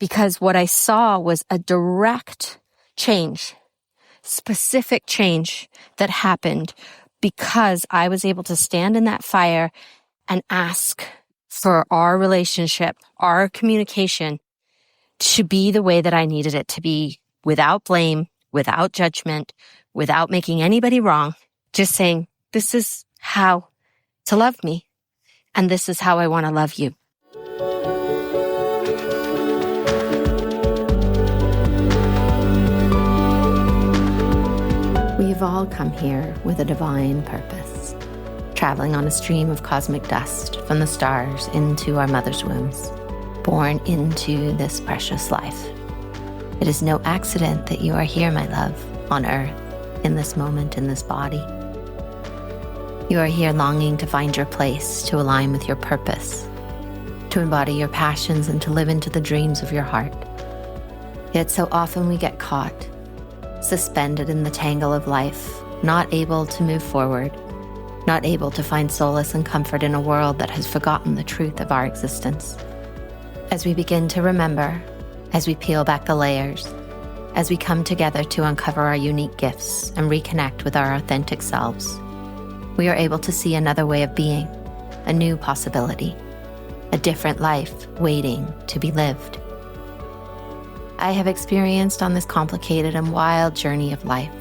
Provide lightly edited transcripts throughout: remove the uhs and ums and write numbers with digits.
because what I saw was a direct change, specific change that happened because I was able to stand in that fire and ask for our relationship, our communication to be the way that I needed it to be, without blame, without judgment, without making anybody wrong, just saying, this is how to love me, and this is how I want to love you. We've all come here with a divine purpose, traveling on a stream of cosmic dust from the stars into our mother's wombs, born into this precious life. It is no accident that you are here, my love, on earth, in this moment, in this body. You are here longing to find your place, to align with your purpose, to embody your passions and to live into the dreams of your heart. Yet so often we get caught, suspended in the tangle of life, not able to move forward, not able to find solace and comfort in a world that has forgotten the truth of our existence. As we begin to remember, as we peel back the layers, as we come together to uncover our unique gifts and reconnect with our authentic selves, we are able to see another way of being, a new possibility, a different life waiting to be lived. I have experienced on this complicated and wild journey of life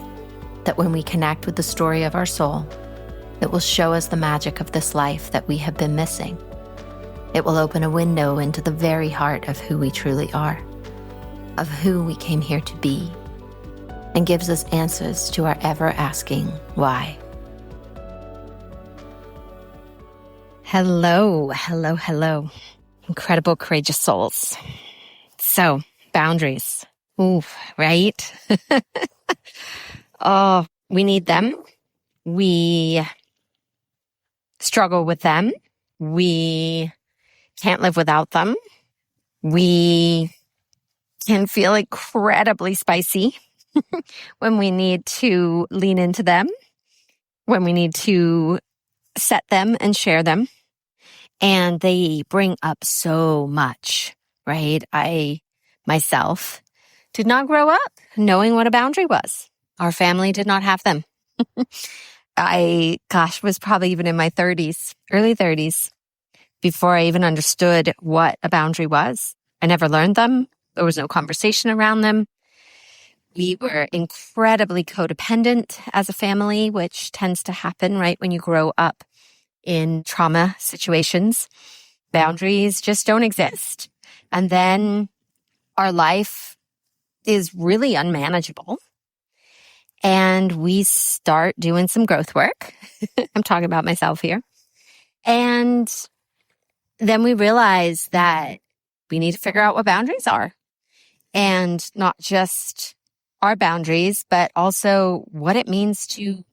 that when we connect with the story of our soul, it will show us the magic of this life that we have been missing. It will open a window into the very heart of who we truly are, of who we came here to be, and gives us answers to our ever-asking why. Hello, hello, hello. Incredible, courageous souls. So, boundaries. Ooh, right? Oh, we need them. We struggle with them. We can't live without them. We can feel incredibly spicy when we need to lean into them, when we need to set them and share them. And they bring up so much, right? I, myself, did not grow up knowing what a boundary was. Our family did not have them. Was probably even in my 30s, early 30s, before I even understood what a boundary was. I never learned them. There was no conversation around them. We were incredibly codependent as a family, which tends to happen, right, when you grow up in trauma situations. Boundaries just don't exist. And then our life is really unmanageable. And we start doing some growth work. I'm talking about myself here. And then we realize that we need to figure out what boundaries are. And not just our boundaries, but also what it means to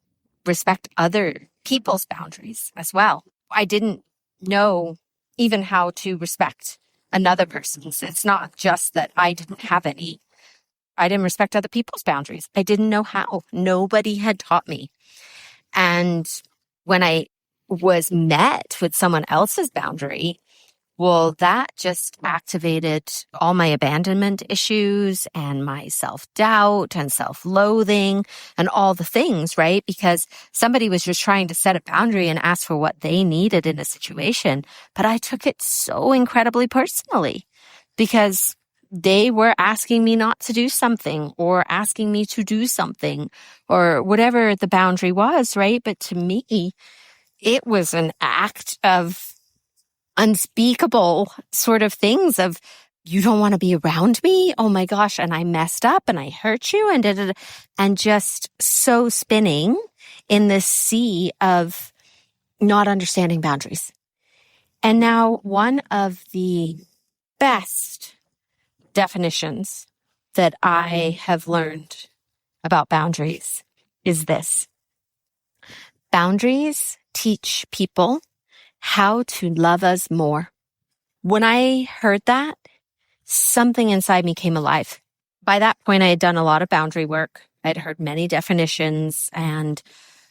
respect other people's boundaries as well. I didn't know even how to respect another person's. It's not just that I didn't have any. I didn't respect other people's boundaries. I didn't know how. Nobody had taught me. And when I was met with someone else's boundary, well, that just activated all my abandonment issues and my self-doubt and self-loathing and all the things, right? Because somebody was just trying to set a boundary and ask for what they needed in a situation. But I took it so incredibly personally because they were asking me not to do something or asking me to do something or whatever the boundary was, right? But to me, it was an act of unspeakable sort of things of, you don't want to be around me? Oh my gosh. And I messed up and I hurt you and just so spinning in this sea of not understanding boundaries. And now one of the best definitions that I have learned about boundaries is this. Boundaries teach people how to love us more. When I heard that, something inside me came alive. By that point, I had done a lot of boundary work. I'd heard many definitions and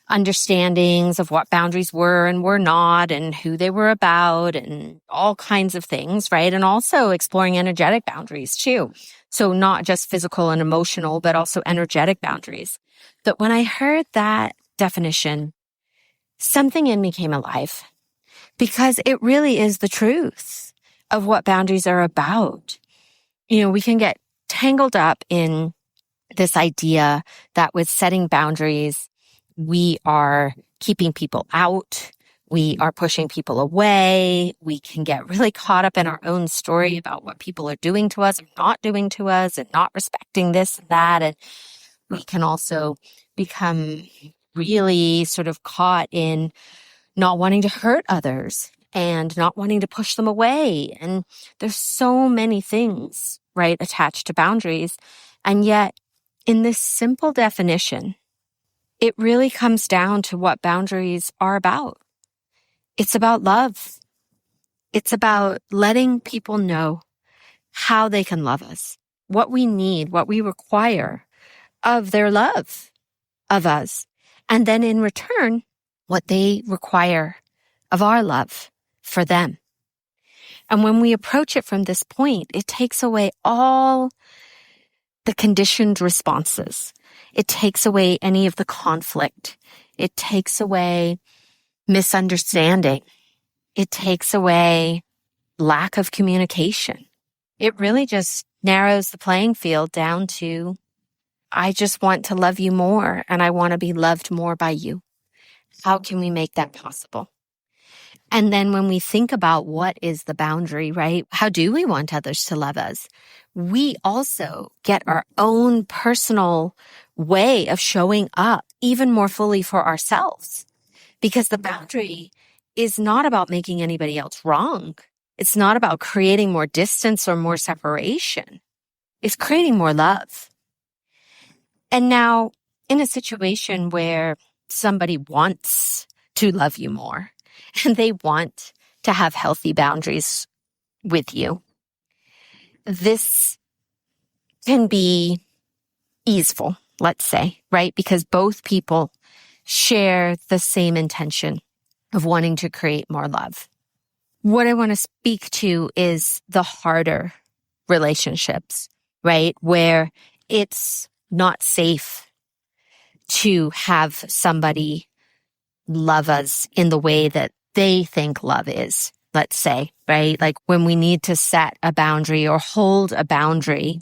understandings of what boundaries were and were not and who they were about and all kinds of things, right? And also exploring energetic boundaries too. So not just physical and emotional, but also energetic boundaries. But when I heard that definition, something in me came alive because it really is the truth of what boundaries are about. We can get tangled up in this idea that with setting boundaries, we are keeping people out. We are pushing people away. We can get really caught up in our own story about what people are doing to us or not doing to us and not respecting this and that. And we can also become really sort of caught in not wanting to hurt others and not wanting to push them away. And there's so many things, right, attached to boundaries. And yet, in this simple definition, it really comes down to what boundaries are about. It's about love. It's about letting people know how they can love us, what we need, what we require of their love of us. And then in return, what they require of our love for them. And when we approach it from this point, it takes away all the conditioned responses. It takes away any of the conflict. It takes away misunderstanding. It takes away lack of communication. It really just narrows the playing field down to, I just want to love you more and I want to be loved more by you. How can we make that possible? And then when we think about what is the boundary, right? How do we want others to love us? We also get our own personal way of showing up even more fully for ourselves. Because the boundary is not about making anybody else wrong. It's not about creating more distance or more separation. It's creating more love. And now, in a situation where somebody wants to love you more and they want to have healthy boundaries with you, this can be easeful, let's say, right? Because both people share the same intention of wanting to create more love. What I want to speak to is the harder relationships, right? Where it's not safe to have somebody love us in the way that they think love is, let's say, right? Like when we need to set a boundary or hold a boundary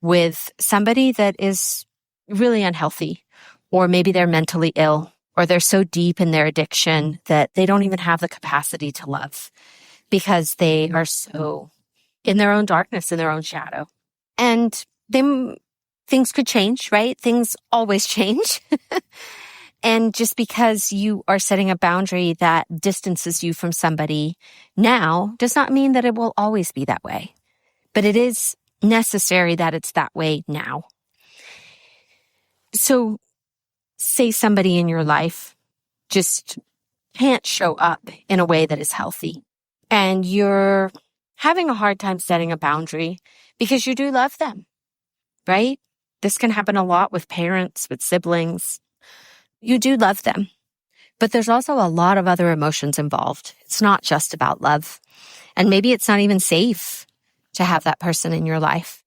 with somebody that is really unhealthy, or maybe they're mentally ill, or they're so deep in their addiction that they don't even have the capacity to love because they are so in their own darkness, in their own shadow. And things could change, right? Things always change. And just because you are setting a boundary that distances you from somebody now does not mean that it will always be that way. But it is necessary that it's that way now. So say somebody in your life just can't show up in a way that is healthy, and you're having a hard time setting a boundary because you do love them, right? This can happen a lot with parents, with siblings. You do love them, but there's also a lot of other emotions involved. It's not just about love. And maybe it's not even safe to have that person in your life.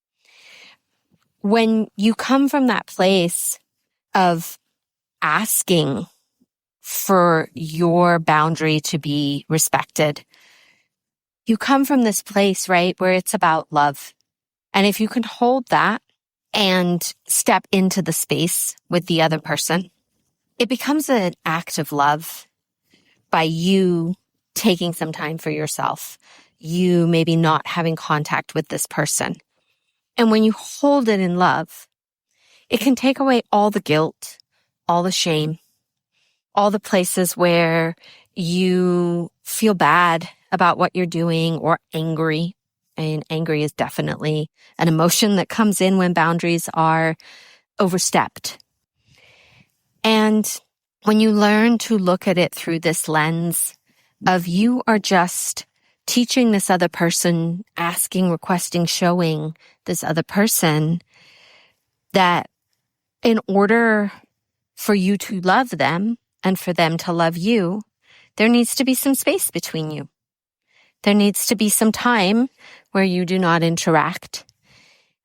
When you come from that place of asking for your boundary to be respected, you come from this place, right, where it's about love. And if you can hold that and step into the space with the other person, it becomes an act of love by you taking some time for yourself, you maybe not having contact with this person. And when you hold it in love, it can take away all the guilt, all the shame, all the places where you feel bad about what you're doing or angry. And angry is definitely an emotion that comes in when boundaries are overstepped. And when you learn to look at it through this lens of you are just teaching this other person, asking, requesting, showing this other person that in order for you to love them and for them to love you, there needs to be some space between you. There needs to be some time where you do not interact.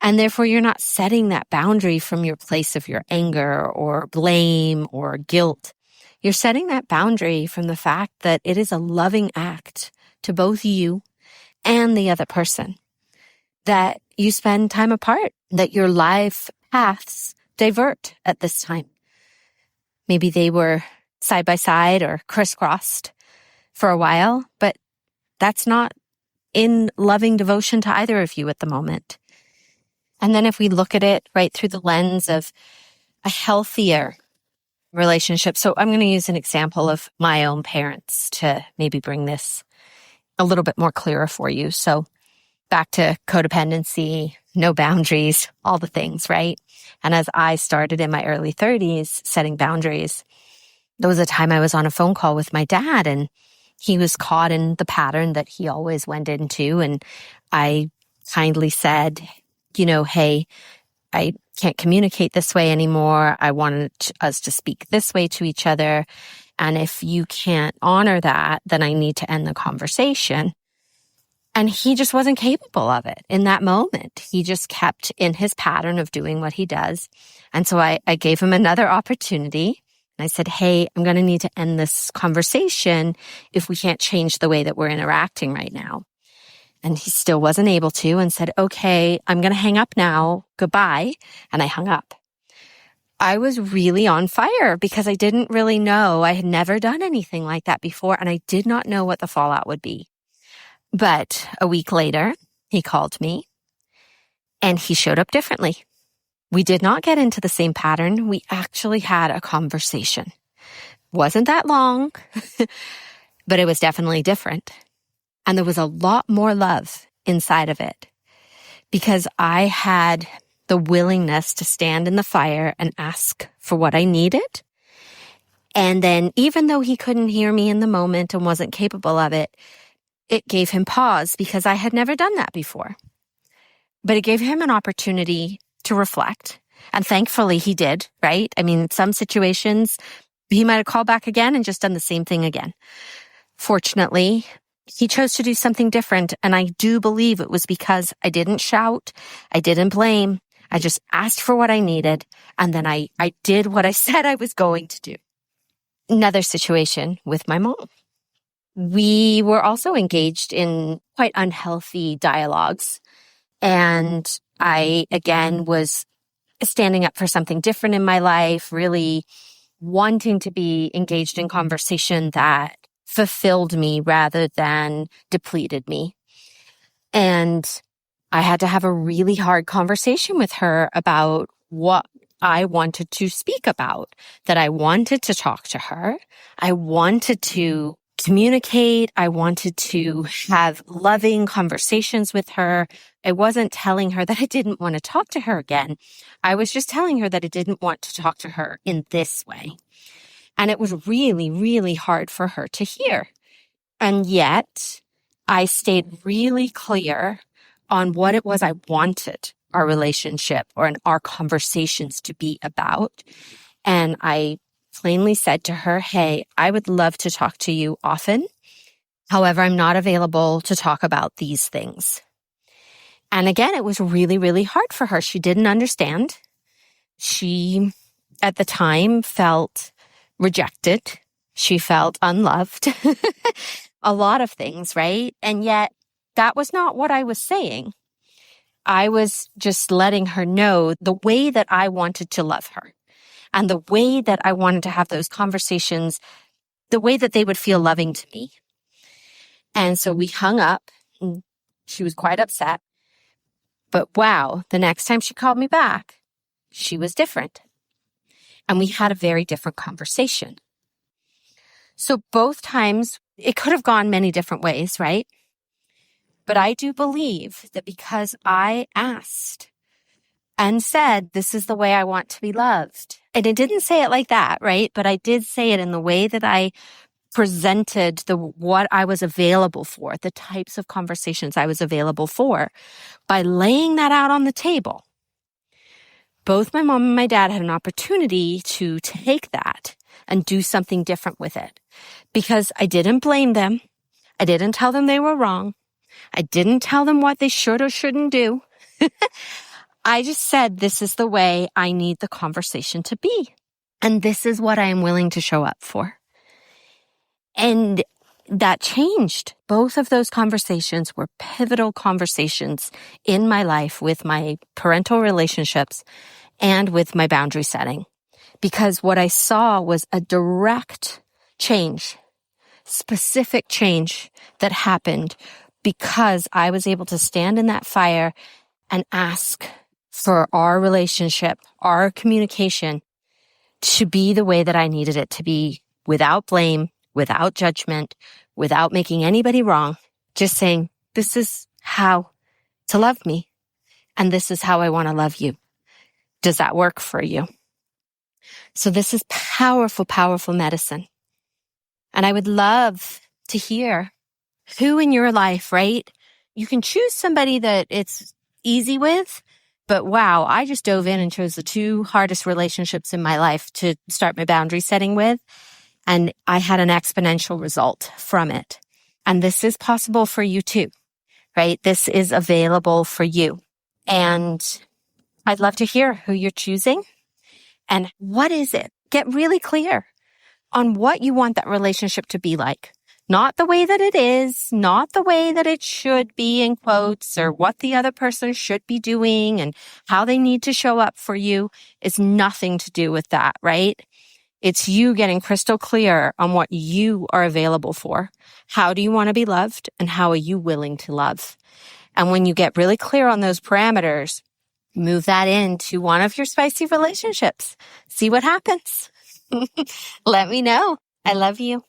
And therefore, you're not setting that boundary from your place of your anger or blame or guilt. You're setting that boundary from the fact that it is a loving act to both you and the other person, that you spend time apart, that your life paths divert at this time. Maybe they were side by side or crisscrossed for a while, but that's not in loving devotion to either of you at the moment. And then if we look at it right through the lens of a healthier relationship. So I'm going to use an example of my own parents to maybe bring this a little bit more clearer for you. So back to codependency, no boundaries, all the things, right? And as I started in my early 30s setting boundaries, there was a time I was on a phone call with my dad, and he was caught in the pattern that he always went into. And I kindly said, hey, I can't communicate this way anymore. I wanted us to speak this way to each other. And if you can't honor that, then I need to end the conversation. And he just wasn't capable of it in that moment. He just kept in his pattern of doing what he does. And so I gave him another opportunity. And I said, hey, I'm going to need to end this conversation if we can't change the way that we're interacting right now. And he still wasn't able to, and said, okay, I'm going to hang up now. Goodbye. And I hung up. I was really on fire because I didn't really know. I had never done anything like that before, and I did not know what the fallout would be. But a week later, he called me, and he showed up differently. We did not get into the same pattern. We actually had a conversation. Wasn't that long, but it was definitely different. And there was a lot more love inside of it because I had the willingness to stand in the fire and ask for what I needed. And then even though he couldn't hear me in the moment and wasn't capable of it, it gave him pause because I had never done that before. But it gave him an opportunity to reflect. And thankfully he did, right? I mean, in some situations, he might have called back again and just done the same thing again. Fortunately, he chose to do something different. And I do believe it was because I didn't shout. I didn't blame. I just asked for what I needed. And then I did what I said I was going to do. Another situation with my mom. We were also engaged in quite unhealthy dialogues. And I, again, was standing up for something different in my life, really wanting to be engaged in conversation that fulfilled me rather than depleted me. And I had to have a really hard conversation with her about what I wanted to speak about, that I wanted to talk to her. I wanted to communicate. I wanted to have loving conversations with her. I wasn't telling her that I didn't want to talk to her again. I was just telling her that I didn't want to talk to her in this way. And it was really, really hard for her to hear. And yet I stayed really clear on what it was I wanted our relationship or our conversations to be about. And I plainly said to her, hey, I would love to talk to you often. However, I'm not available to talk about these things. And again, it was really, really hard for her. She didn't understand. She, at the time, felt rejected. She felt unloved. A lot of things, right? And yet that was not what I was saying. I was just letting her know the way that I wanted to love her and the way that I wanted to have those conversations, the way that they would feel loving to me. And so we hung up, and she was quite upset. But wow, the next time she called me back, she was different. And we had a very different conversation. So both times, it could have gone many different ways, right? But I do believe that because I asked and said, this is the way I want to be loved. And I didn't say it like that, right? But I did say it in the way that I presented what I was available for, the types of conversations I was available for. By laying that out on the table, both my mom and my dad had an opportunity to take that and do something different with it. Because I didn't blame them. I didn't tell them they were wrong. I didn't tell them what they should or shouldn't do. I just said, this is the way I need the conversation to be. And this is what I am willing to show up for. And that changed. Both of those conversations were pivotal conversations in my life with my parental relationships and with my boundary setting. Because what I saw was a direct change, specific change that happened because I was able to stand in that fire and ask for our relationship, our communication to be the way that I needed it to be, without blame, without judgment, without making anybody wrong, just saying, this is how to love me, and this is how I want to love you. Does that work for you? So this is powerful, powerful medicine. And I would love to hear who in your life, right? You can choose somebody that it's easy with, but wow, I just dove in and chose the 2 hardest relationships in my life to start my boundary setting with. And I had an exponential result from it. And this is possible for you too, right? This is available for you. And I'd love to hear who you're choosing and what is it? Get really clear on what you want that relationship to be like. Not the way that it is, not the way that it should be in quotes, or what the other person should be doing and how they need to show up for you. It's nothing to do with that, right? It's you getting crystal clear on what you are available for. How do you want to be loved, and how are you willing to love? And when you get really clear on those parameters, move that into one of your spicy relationships. See what happens. Let me know. I love you.